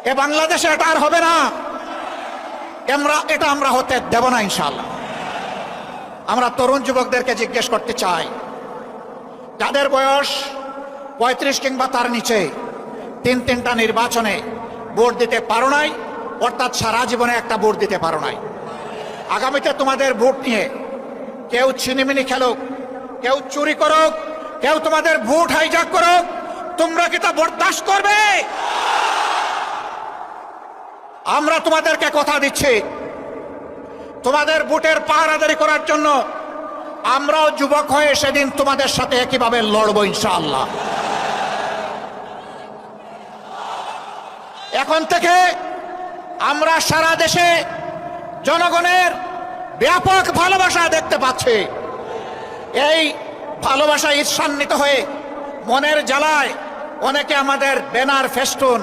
এ বাংলাদেশে এটা আর হবে না। এটা আমরা হতে দেব না ইনশাআল্লাহ। আমরা তরুণ যুবকদেরকে জিজ্ঞেস করতে চাই, যাদের বয়স 35 কিংবা তার নিচে, তিনটা নির্বাচনে ভোট দিতে পারো নাই, অর্থাৎ সারা জীবনে একটা ভোট দিতে পারো নাই। আগামীতে তোমাদের ভোট নিয়ে কেউ ছিনিমিনি খেলুক, কেউ চুরি করুক, কেউ তোমাদের ভোট হাইজ্যাক করুক, তোমরা কি তা বরদাস্ত করবে? আমরা তোমাদেরকে কথা দিচ্ছি, তোমাদের ভোটের পাহারাদারি করার জন্য আমরাও যুবক হয়ে সেদিন তোমাদের সাথে একইভাবে লড়বো ইনশাআল্লাহ। এখন থেকে আমরা সারা দেশে জনগণের ব্যাপক ভালোবাসা দেখতে পাচ্ছি। এই ভালোবাসা ঈর্ষান্বিত হয়ে মনের জ্বালায় অনেকে আমাদের ব্যানার ফেস্টুন